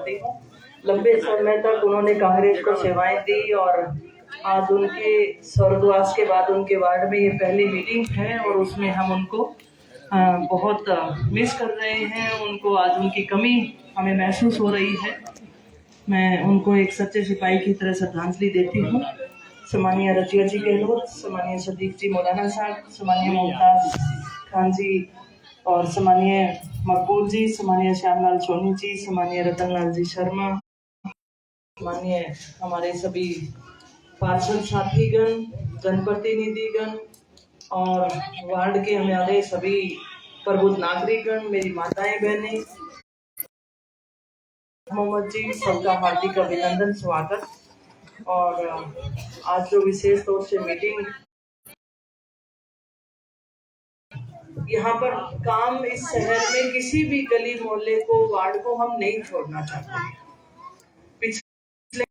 करती हूँ। लंबे समय तक उन्होंने कांग्रेस को सेवाएं दी और आज उनके स्वर्गवास के बाद उनके वार्ड में ये पहली मीटिंग है और उसमें हम उनको बहुत मिस कर रहे हैं। उनको आज उनकी कमी हमें महसूस हो रही है। मैं उनको एक सच्चे सिपाही की तरह श्रद्धांजलि देती हूँ। सम्मानीय रजिया जी गहलोत, सम्मानीय सदीक जी मौलाना साहब, सम्मानीय मुमताज खान जी और सम्मानीय मकबूल जी, सम्मानीय श्यामलाल सोनी जी, सम्मानीय रतनलाल जी शर्मा, माननीय हमारे सभी पार्षद साथीगण, जनप्रतिनिधिगण और वार्ड के हमारे सभी प्रबुद्ध नागरिकगण, मेरी माताएं बहनें, मोहम्मद जी, सबका हार्दिक अभिनंदन, स्वागत। और आज जो विशेष तौर से मीटिंग यहाँ पर काम, इस शहर में किसी भी गली मोहल्ले को, वार्ड को हम नहीं छोड़ना चाहते। पिछले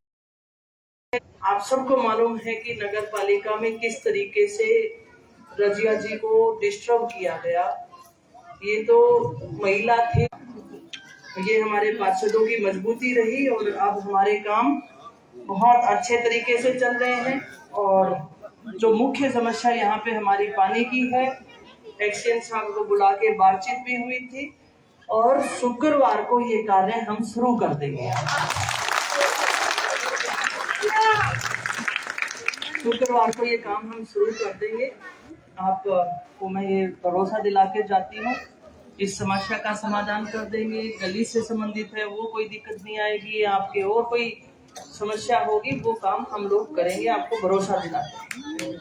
आप सबको मालूम है कि नगर पालिका में किस तरीके से रजिया जी को डिस्टर्ब किया गया। ये तो महिला थी, ये हमारे पार्षदों की मजबूती रही और अब हमारे काम बहुत अच्छे तरीके से चल रहे हैं। और जो मुख्य समस्या यहाँ पे हमारी पानी की है, एक्सचेंज साहब को बुला के बातचीत भी हुई थी और शुक्रवार को ये कार्य हम शुरू कर देंगे। शुक्रवार को ये काम हम शुरू कर देंगे। आपको मैं ये भरोसा दिला के जाती हूँ, इस समस्या का समाधान कर देंगे। गली से संबंधित है वो कोई दिक्कत नहीं आएगी। आपके और कोई समस्या होगी वो काम हम लोग करेंगे, आपको भरोसा दिलाते हैं।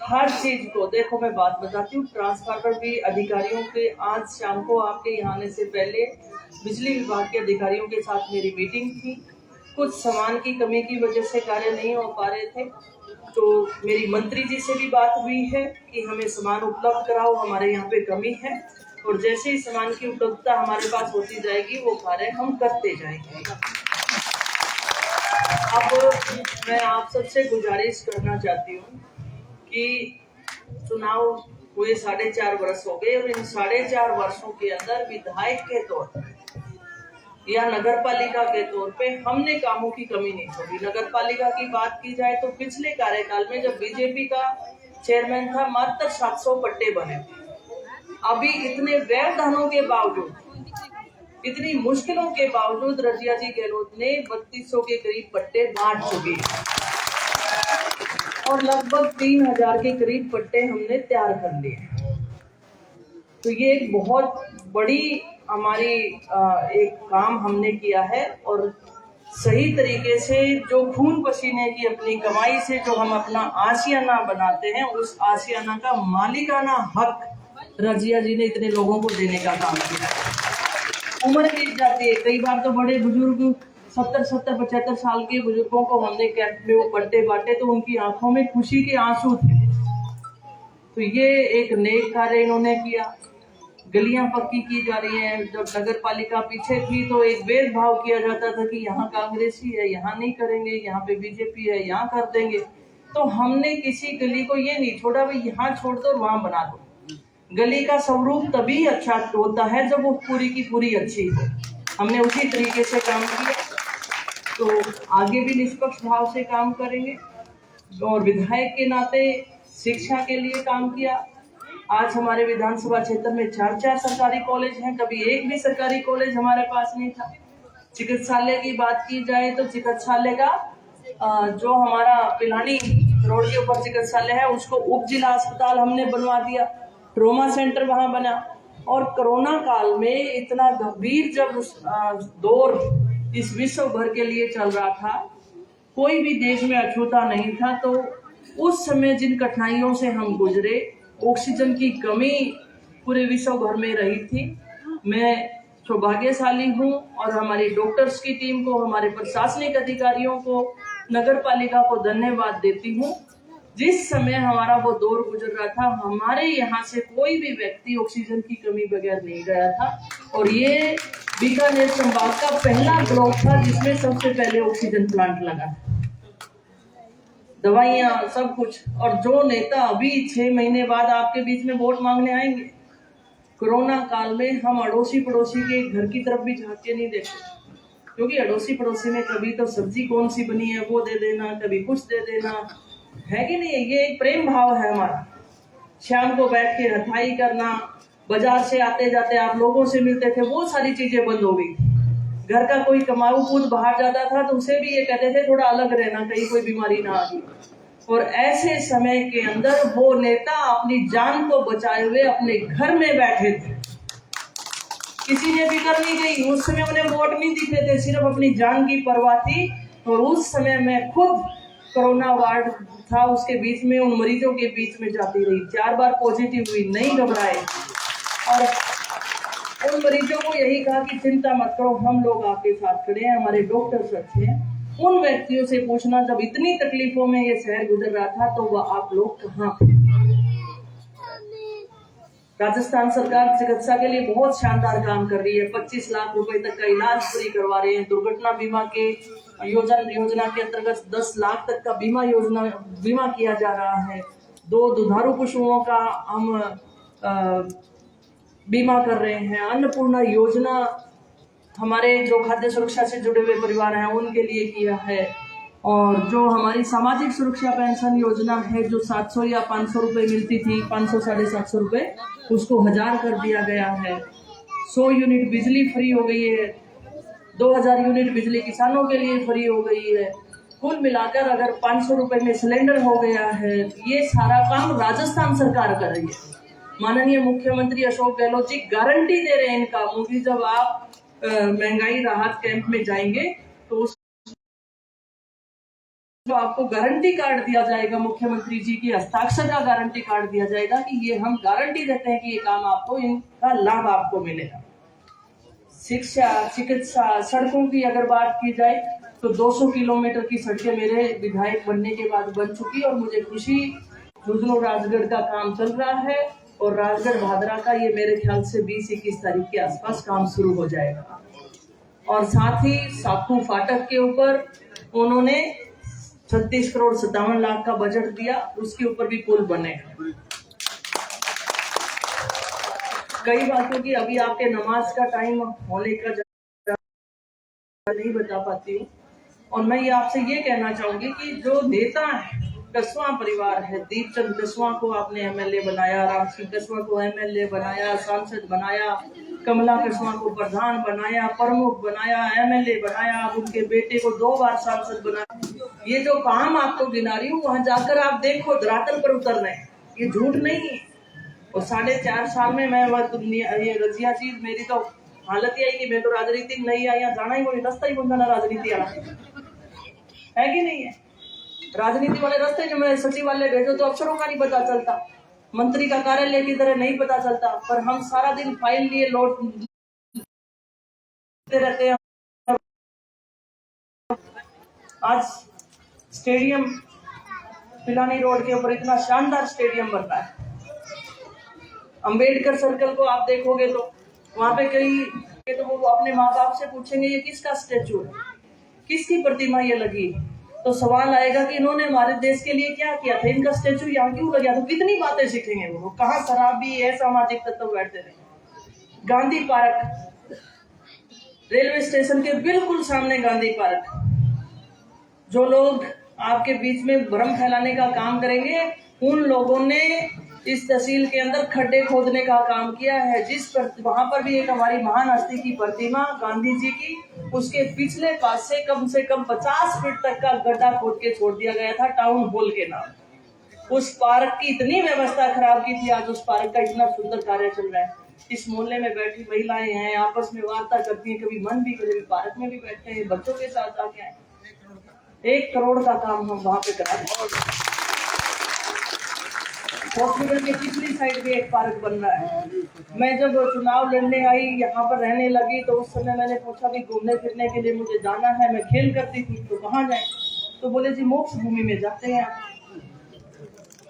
हर चीज को देखो, मैं बात बताती हूँ। ट्रांसफार्मर भी अधिकारियों के, आज शाम को आपके यहाँ आने से पहले बिजली विभाग के अधिकारियों के साथ मेरी मीटिंग थी। कुछ सामान की कमी की वजह से कार्य नहीं हो पा रहे थे, तो मेरी मंत्री जी से भी बात हुई है कि हमें सामान उपलब्ध कराओ, हमारे यहाँ पे कमी है। और जैसे ही सामान की उपलब्धता हमारे पास होती जाएगी वो कार्य हम करते जाएंगे। अब मैं आप सबसे गुजारिश करना चाहती हूँ कि चुनाव हुए 4.5 वर्ष हो गए और इन 4.5 वर्षों के अंदर विधायक के तौर पर या नगर पालिका के तौर पे हमने कामों की कमी नहीं छोड़ी। नगर पालिका की बात की जाए तो पिछले कार्यकाल में जब बीजेपी का चेयरमैन था, मात्र 700 पट्टे बने थे। अभी इतने व्यवधानों के बावजूद, इतनी मुश्किलों के बावजूद रजिया जी गहलोत ने 3200 के करीब पट्टे बांट चुके और लगभग 3000 के करीब पट्टे हमने तैयार कर लिए। तो ये एक बहुत बड़ी हमारी एक काम हमने किया है और सही तरीके से जो खून पसीने की अपनी कमाई से जो हम अपना आशियाना बनाते हैं, उस आशियाना का मालिकाना हक रजिया जी ने इतने लोगों को देने का काम किया। उम्र बीत जाती है, कई बार तो बड़े बुजुर्ग 70-75 साल के बुजुर्गों को हमने कैंप में वो पट्टे बांटे तो उनकी आंखों में खुशी के आंसू थे। तो ये एक नेक कार्य इन्होंने किया। गलियां पक्की की जा रही हैं। जब नगर पालिका पीछे थी तो एक भेदभाव किया जाता था कि यहाँ कांग्रेसी है, यहाँ नहीं करेंगे, यहाँ पे बीजेपी है, यहाँ कर देंगे। तो हमने किसी गली को ये नहीं छोड़ा भाई यहाँ छोड़ दो वहां बना दो। गली का स्वरूप तभी अच्छा होता है जब वो पूरी की पूरी अच्छी हो। हमने उसी तरीके से काम किया, तो आगे भी निष्पक्ष भाव से काम करेंगे। और विधायक के नाते शिक्षा के लिए काम किया। आज हमारे विधानसभा क्षेत्र में 4 सरकारी कॉलेज हैं, कभी एक भी सरकारी कॉलेज हमारे पास नहीं था। चिकित्सालय की बात की जाए तो चिकित्सालय का जो हमारा पिलानी रोड के ऊपर चिकित्सालय है उसको उप जिला अस्पताल हमने बनवा दिया। ट्रोमा सेंटर वहां बना। और कोरोना काल में इतना गंभीर जब दौर इस विश्व भर के लिए चल रहा था, कोई भी देश में अछूता नहीं था। तो उस समय जिन कठिनाइयों से हम गुजरे, ऑक्सीजन की कमी पूरे विश्व भर में रही थी। मैं सौभाग्यशाली हूँ और हमारी डॉक्टर्स की टीम को, हमारे प्रशासनिक अधिकारियों को, नगर पालिका को धन्यवाद देती हूँ। जिस समय हमारा वो दौर गुजर रहा था, हमारे यहाँ से कोई भी व्यक्ति ऑक्सीजन की कमी बगैर नहीं गया था। और ये बीकानेर संभाग का पहला ब्लॉक था जिसमें सबसे पहले ऑक्सीजन प्लांट लगा। दवाइयाँ सब कुछ। और जो नेता अभी 6 महीने बाद आपके बीच में वोट मांगने आएंगे, कोरोना काल में हम अड़ोसी पड़ोसी के घर की तरफ भी झांक के नहीं देखते, क्योंकि अड़ोसी पड़ोसी में कभी तो सब्जी कौन सी बनी है वो दे देना, कभी कुछ दे देना, है कि नहीं। ये एक प्रेम भाव है हमारा। शाम को बैठ के हथाई करना, बाजार से आते जाते आप लोगों से मिलते थे, वो सारी चीजें बंद हो गई। घर का कोई कमाऊ पूत बाहर जाता था तो उसे भी ये कहते थे थोड़ा अलग रहना, कहीं कोई बीमारी ना आ गई। और ऐसे समय के अंदर वो नेता अपनी जान को बचाए हुए अपने घर में बैठे थे, किसी ने फिक्र नहीं गई। उस समय उन्हें वोट नहीं दिखे थे, सिर्फ अपनी जान की परवाह थी। और उस समय मैं खुद कोरोना वार्ड था, उसके बीच में उन मरीजों के बीच में जाती रही, 4 बार पॉजिटिव हुई, नहीं घबराए। और उन मरीजों को यही कहा कि चिंता मत करो, हम लोग आपके साथ खड़े हैं, हमारे डॉक्टर्स अच्छे हैं। उन व्यक्तियों से पूछना जब इतनी तकलीफों में ये शहर गुजर रहा था तो वह आप लोग कहाँ थे। राजस्थान सरकार चिकित्सा के लिए बहुत शानदार काम कर रही है। 25 लाख रुपए तक का इलाज फ्री करवा रहे हैं। दुर्घटना बीमा के योजना के अंतर्गत 10 लाख तक का बीमा किया जा रहा है। 2 दुधारू पशुओं का हम बीमा कर रहे हैं। अन्नपूर्णा योजना हमारे जो खाद्य सुरक्षा से जुड़े हुए परिवार हैं उनके लिए किया है। और जो हमारी सामाजिक सुरक्षा पेंशन योजना है, जो 700 या 500 रुपए मिलती थी, 500 750 रुपए, उसको 1000 कर दिया गया है। 100 यूनिट बिजली फ्री हो गई है। 2000 यूनिट बिजली किसानों के लिए फ्री हो गई है। कुल मिलाकर अगर 500 रुपए में सिलेंडर हो गया है। ये सारा काम राजस्थान सरकार कर रही है। माननीय मुख्यमंत्री अशोक गहलोत जी गारंटी दे रहे हैं इन कामों की। जब आप महंगाई राहत कैंप में जाएंगे तो जो आपको गारंटी कार्ड दिया जाएगा, मुख्यमंत्री जी की हस्ताक्षर का गारंटी कार्ड दिया जाएगा कि ये हम गारंटी देते हैं कि ये काम आपको, इनका लाभ आपको मिलेगा। शिक्षा, चिकित्सा, सड़कों की अगर बात की जाए तो 200 किलोमीटर की सड़कें मेरे विधायक बनने के बाद बन चुकी और मुझे खुशी। झुंझुनू राजगढ़ का काम चल रहा है और राजगढ़ भादरा का ये मेरे ख्याल से 20-21 तारीख के आसपास काम शुरू हो जाएगा। और साथ ही साखू फाटक के ऊपर उन्होंने 36 करोड़ 57 लाख का बजट दिया, उसके ऊपर भी पुल बनेगा। कई बातों की अभी आपके नमाज का टाइम होने का नहीं बता पाती हूँ। और मैं ये आपसे ये कहना चाहूंगी कि जो नेता है, कसवा परिवार है, दीपचंद कसवा को आपने एमएलए बनाया, राम सिंह कसवा को एमएलए बनाया, सांसद बनाया, कमला कसवा को प्रधान बनाया, प्रमुख बनाया, एमएलए बनाया, उनके बेटे को 2 बार सांसद बनाया। ये जो काम आपको गिना रही हूँ वहां जाकर आप देखो, धरातल पर उतर रहे हैं, ये झूठ नहीं है। और 4.5 साल में मैं ये रजिया चीज मेरी तो हालत यही कि मैं तो राजनीति नहीं आई, जाना ही कोई रास्ता ही बंदा ना राजनीति आना है कि नहीं है। राजनीति वाले रास्ते जो मैं सचिवालय भेजो तो अफसरों का नहीं पता चलता, मंत्री का कार्यालय की तरह नहीं पता चलता, पर हम सारा दिन फाइल लिए लौटते रहते हैं। आज स्टेडियम पिलानी रोड के ऊपर इतना शानदार स्टेडियम बन रहा है। अंबेडकर सर्कल को आप देखोगे तो वहां पे कई तो वो अपने माँ बाप से पूछेंगे ये किसका स्टेचू है, किसकी प्रतिमा ये लगी, तो सवाल आएगा कि इन्होंने हमारे देश के लिए क्या किया था, इनका स्टेचू यहाँ क्यों लगा। तो कितनी बातें सीखेंगे वो, कहाँ शराबी है सामाजिक तत्व बैठते रहे। गांधी पार्क, रेलवे स्टेशन के बिल्कुल सामने गांधी पार्क। जो लोग आपके बीच में भ्रम फैलाने का काम करेंगे उन लोगों ने इस तहसील के अंदर खड्डे खोदने का काम किया है। वहां पर भी एक हमारी महान हस्ती की प्रतिमा गांधी जी की, उसके पिछले पास से कम 50 फीट तक का गड्ढा खोद के छोड़ दिया गया था टाउन हॉल के नाम। उस पार्क की इतनी व्यवस्था खराब की थी, आज उस पार्क का इतना सुंदर कार्य चल रहा है। इस मोहल्ले में बैठी महिलाएं हैं, आपस में वार्ता करती हैं, कभी मन भी कभी पार्क में भी बैठते हैं, बच्चों के साथ आके आए। 1 करोड़ का काम हम वहां पे करा रहे हैं। हॉस्पिटल के पिछली साइड भी एक पार्क बन रहा है। मैं जब चुनाव लड़ने आई, यहाँ पर रहने लगी, तो उस समय मैंने पूछा कि घूमने फिरने के लिए मुझे जाना है, मैं खेल करती थी, तो कहाँ जाए, तो बोले जी मोक्ष भूमि में जाते हैं।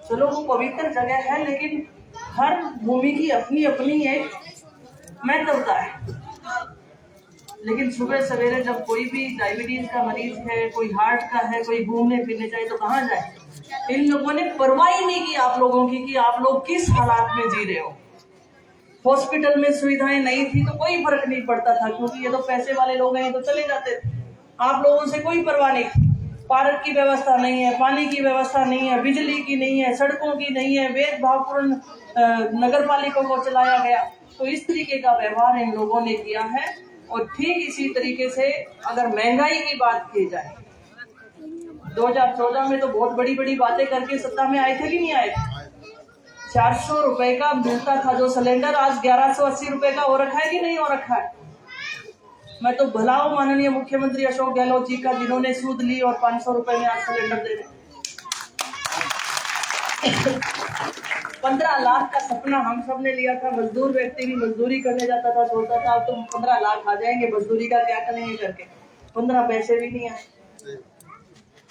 चलो वो पवित्र जगह है, लेकिन हर भूमि की अपनी अपनी एक महत्वता है। लेकिन सुबह सवेरे जब कोई भी डायबिटीज का मरीज है, कोई हार्ट का है, कोई घूमने फिरने जाए तो कहाँ जाए। इन लोगों ने परवाह ही नहीं की आप लोगों की कि आप लोग किस हालात में जी रहे हो। हॉस्पिटल में सुविधाएं नहीं थी तो कोई फर्क नहीं पड़ता था, क्योंकि ये तो पैसे वाले लोग हैं तो चले जाते थे। आप लोगों से कोई परवाह नहीं थी। पार्क की व्यवस्था नहीं है, पानी की व्यवस्था नहीं है, बिजली की नहीं है, सड़कों की नहीं है, भेदभावपूर्ण नगर पालिका को चलाया गया। तो इस तरीके का व्यवहार इन लोगों ने किया है। और ठीक इसी तरीके से अगर महंगाई की बात की जाए, 2014 में तो बहुत बड़ी बड़ी बातें करके सत्ता में आए थे कि नहीं आए थे। 400 रुपए का मिलता था जो सिलेंडर, आज 1180 रुपए का हो रखा है कि नहीं हो रखा है। मैं तो भला हूं माननीय मुख्यमंत्री अशोक गहलोत जी का, जिन्होंने सूद ली और 500 रुपए में आज सिलेंडर दे रहे। 15 लाख का सपना हम सब ने लिया था। मजदूर व्यक्ति भी मजदूरी करने जाता था, सोचता था अब तुम 15 लाख आ जाएंगे, मजदूरी का क्या करेंगे करके। 15 पैसे भी नहीं आए।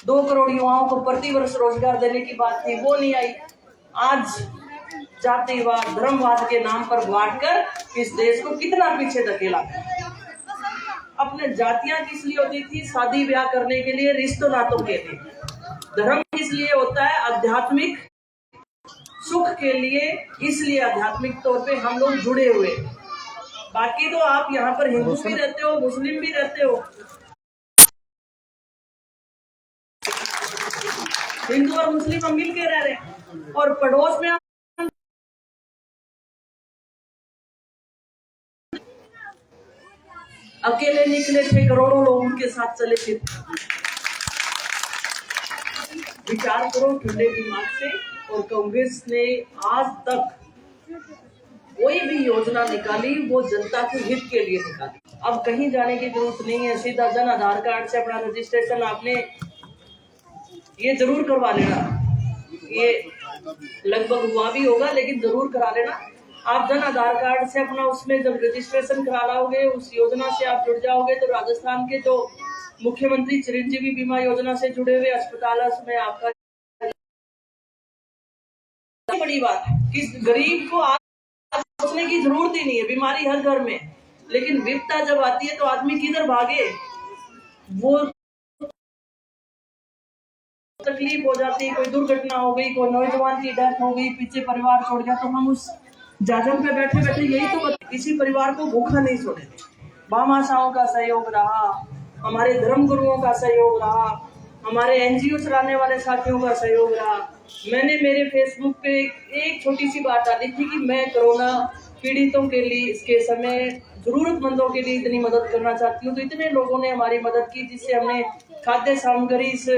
2 करोड़ युवाओं को प्रति वर्ष रोजगार देने की बात थी, वो नहीं आई। आज जातिवाद धर्मवाद के नाम पर बांटकर इस देश को कितना पीछे धकेला। अपने जातियां किस लिए होती थी? शादी ब्याह करने के लिए, रिश्तों नातों के लिए। धर्म किस लिए होता है? आध्यात्मिक सुख के लिए। इसलिए आध्यात्मिक तौर पे हम लोग जुड़े हुए। बाकी तो आप यहाँ पर हिंदू भी रहते हो, मुस्लिम भी रहते हो, हिंदू और मुस्लिम हम मिल के रह रहे हैं। और पड़ोस में अकेले निकले थे, करोड़ों लोग उनके साथ चले थे। विचार करो ठंडे दिमाग से। और कांग्रेस ने आज तक कोई भी योजना निकाली वो जनता के हित के लिए निकाली। अब कहीं जाने की जरूरत नहीं है, सीधा जन आधार कार्ड से अपना रजिस्ट्रेशन आपने ये जरूर करवा लेना। ये लगभग हुआ भी होगा, लेकिन जरूर करा लेना। आप जन आधार कार्ड से अपना उसमें जब रजिस्ट्रेशन करा लोगे, उस योजना से आप जुड़ जाओगे, तो राजस्थान के जो मुख्यमंत्री चिरंजीवी बीमा योजना से जुड़े हुए अस्पताल है, उसमें आपका बड़ी बात है कि गरीब को आज सोचने की जरूरत ही नहीं है। बीमारी हर घर में, लेकिन विपदा जब आती है तो आदमी किधर भागे। वो तकलीफ हो जाती है, कोई दुर्घटना हो गई, कोई नौजवान की डेथ हो गई, पीछे परिवार छोड़ गया, तो हम उस जाजम पे बैठे बैठे यही तो किसी परिवार को भूखा नहीं छोड़े। भामाशाओं का सहयोग रहा, हमारे धर्म गुरुओं का सहयोग रहा, हमारे एनजीओ चलाने वाले साथियों का सहयोग रहा। मैंने मेरे फेसबुक पे एक छोटी सी बात डाली थी कि मैं कोरोना पीड़ितों के लिए इसके समय जरूरतमंदों के लिए इतनी मदद करना चाहती हूँ। तो इतने लोगों ने हमारी मदद की, जिससे हमने खाद्य सामग्री इस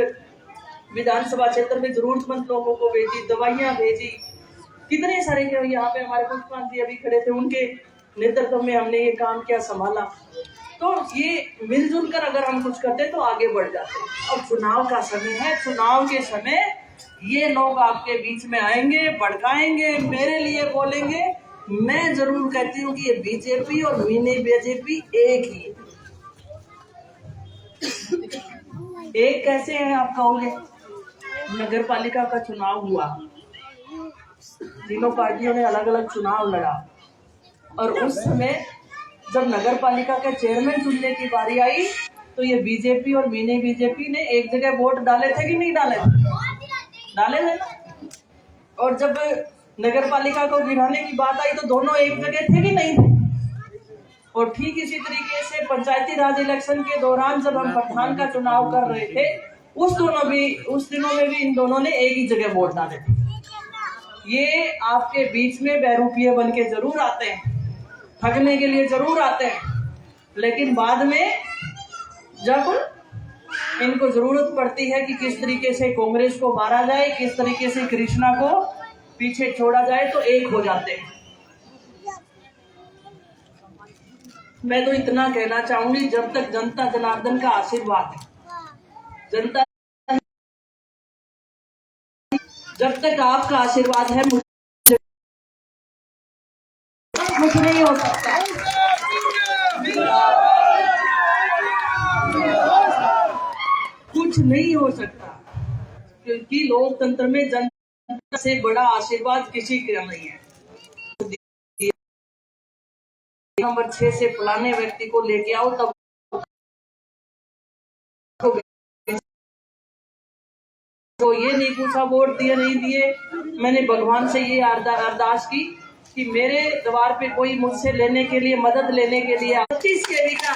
विधानसभा क्षेत्र में जरूरतमंद लोगों को भेजी, दवाइयां भेजी। कितने सारे यहाँ पे हमारे पुष्पांत जी अभी खड़े थे, उनके नेतृत्व में हमने ये काम किया, संभाला। तो ये मिलजुल कर अगर हम कुछ करते तो आगे बढ़ जाते। अब चुनाव का समय है, चुनाव के समय ये लोग आपके बीच में आएंगे, भड़काएंगे, मेरे लिए बोलेंगे। मैं जरूर कहती हूँ कि ये बीजेपी और मिनी बीजेपी एक ही। एक कैसे है आप कहोगे? नगर पालिका का चुनाव हुआ, तीनों पार्टियों ने अलग अलग चुनाव लड़ा, और उस समय जब नगर पालिका के चेयरमैन चुनने की बारी आई तो ये बीजेपी और मिनी बीजेपी ने एक जगह वोट डाले थे कि नहीं डाले? डाले थे ना। और जब नगर पालिका को गिराने की बात आई तो दोनों एक जगह थे कि नहीं थे? और ठीक इसी तरीके से पंचायती राज इलेक्शन के दौरान जब हम प्रधान का चुनाव कर रहे थे, उस दिनों में भी इन दोनों ने एक ही जगह वोट डाले थे। ये आपके बीच में बहरूपिये बन के जरूर आते हैं, ठगने के लिए जरूर आते हैं, लेकिन बाद में जब इनको जरूरत पड़ती है कि किस तरीके से कांग्रेस को मारा जाए, किस तरीके से कृष्णा को पीछे छोड़ा जाए, तो एक हो जाते हैं। मैं तो इतना कहना चाहूंगी, जब तक जनता जनार्दन का आशीर्वाद है, जनता जब तक आपका आशीर्वाद है, कुछ नहीं हो सकता। कुछ नहीं हो सकता, क्योंकि लोकतंत्र में जनता से बड़ा आशीर्वाद किसी का नहीं है। नंबर 6 से फलाने व्यक्ति को लेके आओ, तब तो ये नहीं पूछा वोट दिए नहीं दिए। मैंने भगवान से ये अरदास की कि मेरे द्वार पे कोई मुझसे लेने के लिए, मदद लेने के लिए 32 केवी का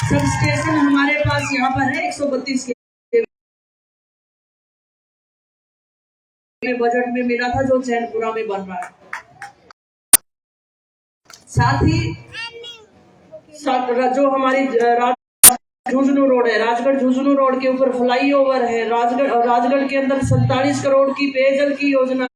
सब स्टेशन हमारे पास यहाँ पर है। 132 केवी बजट में मिला था जो चैनपुरा में बन रहा है। साथ ही जो हमारी झुंझुनू रोड है, राजगढ़ झुंझुनू रोड के ऊपर फ्लाईओवर है। राजगढ़ के अंदर 47 करोड़ की पेयजल की योजना